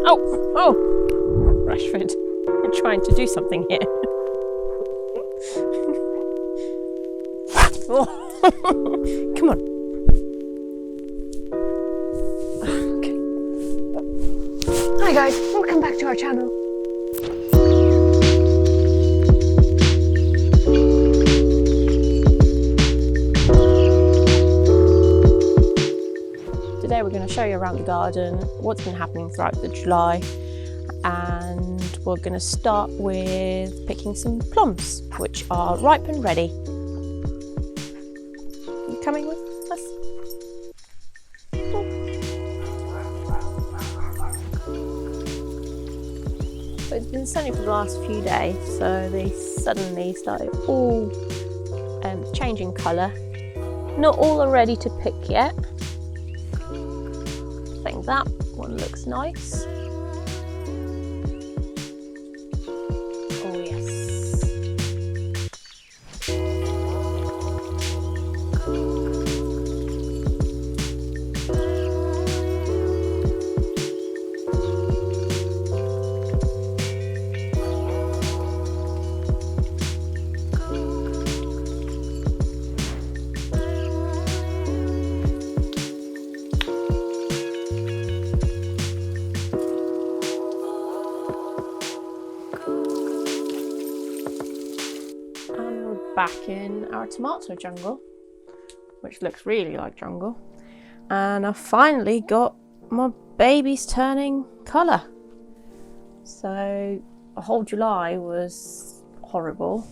Oh, Rashford, you're trying to do something here. Oh. Come on. Okay. Hi guys, welcome back to our channel. Today we're going to show you around the garden what's been happening throughout the July, and we're going to start with picking some plums which are ripe and ready. You coming with us? So it's been sunny for the last few days, so they suddenly started all changing colour. Not all are ready to pick yet. I think that one looks nice. Oh yes. Back in our tomato jungle, which looks really like jungle, and I finally got my babies turning colour. So the whole July was horrible,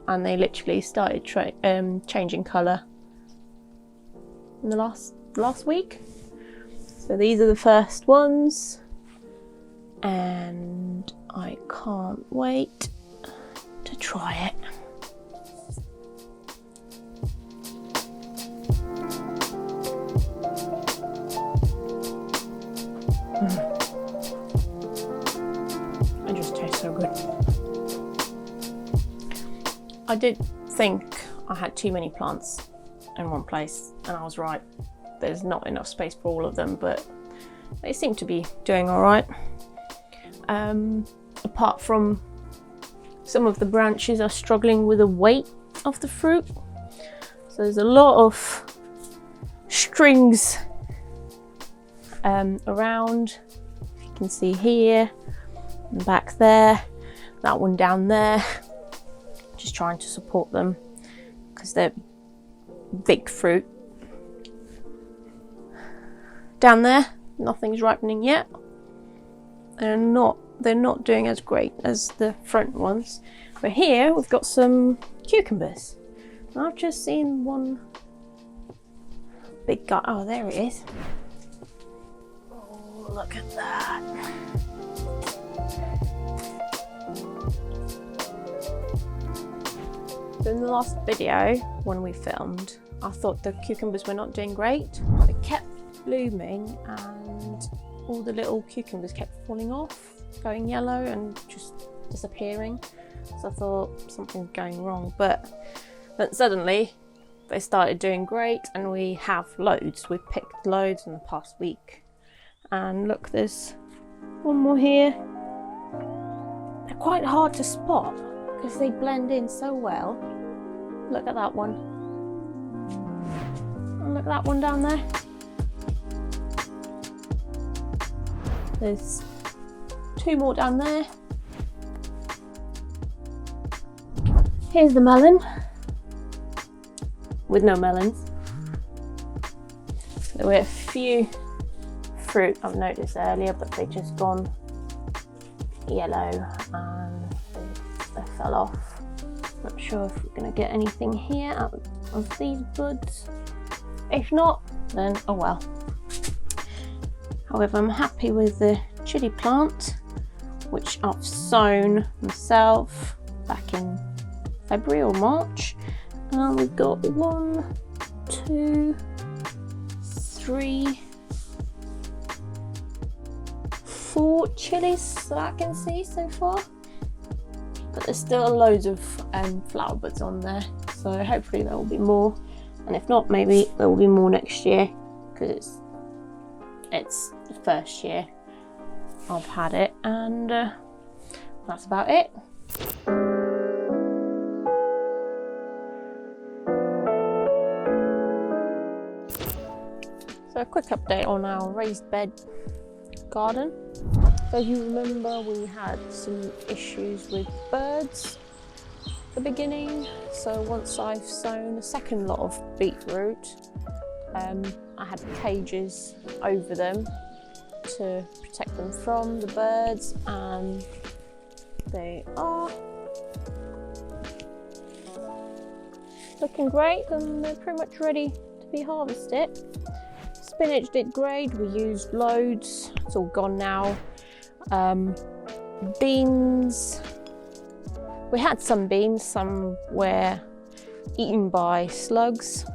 and they literally started changing colour in the last week. So these are the first ones, and I can't wait to try it. It just tastes so good. I did think I had too many plants in one place, and I was right. There's not enough space for all of them, but they seem to be doing all right. Apart from some of the branches are struggling with the weight of the fruit. So there's a lot of strings around. You can see here and back there, that one down there. Just trying to support them because they're big fruit. Down there, nothing's ripening yet. They're not doing as great as the front ones. But here we've got some cucumbers. I've just seen one big guy. Oh, there it is. Oh, look at that. So in the last video, when we filmed, I thought the cucumbers were not doing great. They kept blooming and all the little cucumbers kept falling off, going yellow and just disappearing. So I thought something's going wrong, but then suddenly they started doing great, and we have loads. We've picked loads in the past week. And look, there's one more here. They're quite hard to spot because they blend in so well. Look at that one. And look at that one down there. There's two more down there. Here's the melon with no melons. There were a few fruit I've noticed earlier, but they just gone yellow and they fell off. Not sure if we're going to get anything here out of these buds. If not, then oh well. However, I'm happy with the chili plant, which I've sown myself back in February or March. And we've got 1, 2, 3, 4 chilies that I can see so far. But there's still loads of flower buds on there, so hopefully there will be more. And if not, maybe there will be more next year, because it's the first year. I've had it, and that's about it. So a quick update on our raised bed garden. So if you remember, we had some issues with birds at the beginning. So once I've sown a second lot of beetroot, I had cages over them to protect them from the birds, and they are looking great, and they're pretty much ready to be harvested. Spinach did great, we used loads, it's all gone now. Beans, we had some beans, some were eaten by slugs.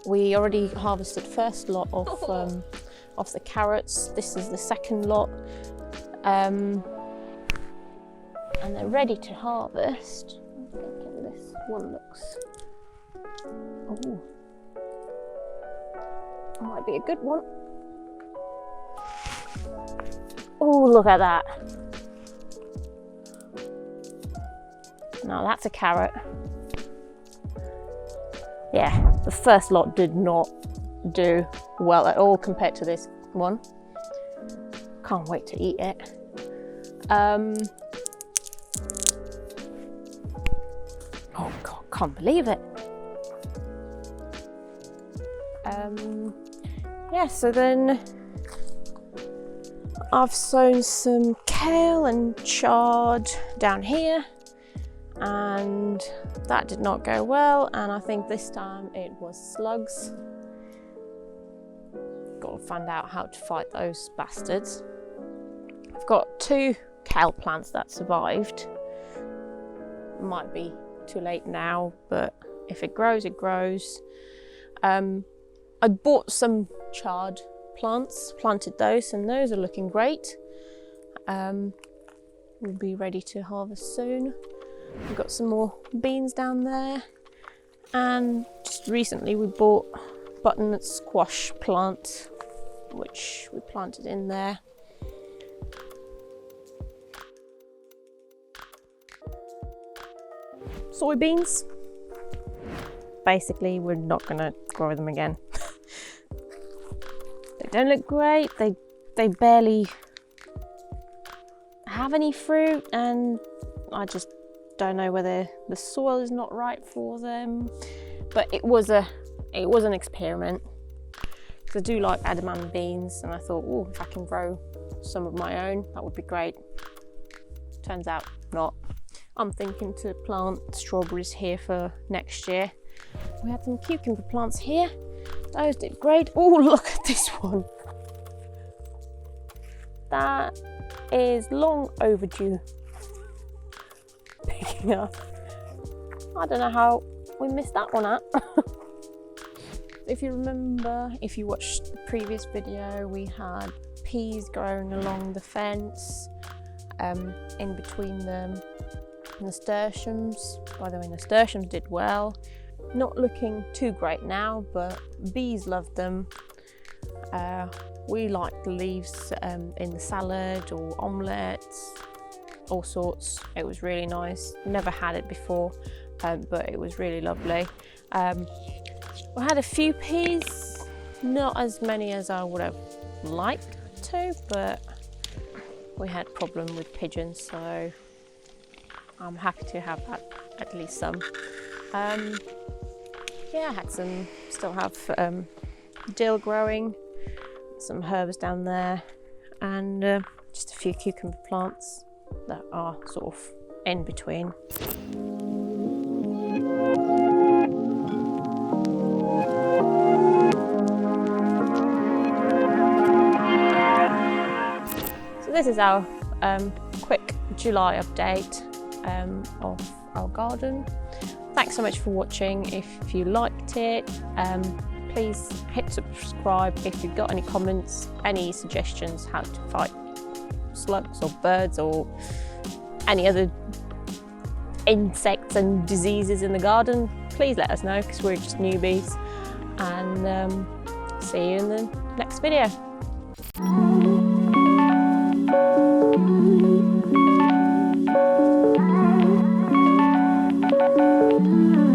We already harvested first lot of the carrots. This is the second lot, and they're ready to harvest. Look at this one looks. Oh, might be a good one. Oh, look at that. Now that's a carrot. Yeah, the first lot did not do well at all compared to this one. Can't wait to eat it. Oh God, can't believe it. Yeah, so then I've sown some kale and chard down here, and that did not go well, and I think this time it was slugs. Got to find out how to fight those bastards. I've got 2 kale plants that survived. Might be too late now, but if it grows, it grows. I bought some chard plants, planted those, and those are looking great. We'll be ready to harvest soon. We've got some more beans down there, and just recently we bought butternut squash plant, which we planted in there. Soybeans, basically we're not gonna grow them again. They don't look great, they barely have any fruit, and I just don't know whether the soil is not right for them. But it was an experiment, because I do like edamame beans, and I thought, oh, if I can grow some of my own, that would be great. Turns out not. I'm thinking to plant strawberries here for next year. We had some cucumber plants here. Those did great. Oh, look at this one. That is long overdue picking up. I don't know how we missed that one out. If you remember, if you watched the previous video, we had peas growing along the fence, in between them. Nasturtiums, by the way, nasturtiums did well. Not looking too great now, but bees loved them. We like the leaves in the salad or omelettes, all sorts. It was really nice. Never had it before, but it was really lovely. We had a few peas, not as many as I would have liked to, but we had problem with pigeons, so I'm happy to have had at least some. Yeah, I had some, still have dill growing, some herbs down there, and just a few cucumber plants that are sort of in between. So this is our quick July update of our garden. Thanks so much for watching. If you liked it, please hit subscribe. If you've got any comments, any suggestions how to fight slugs or birds or any other insects and diseases in the garden, please let us know, because we're just newbies. And see you in the next video. Bye.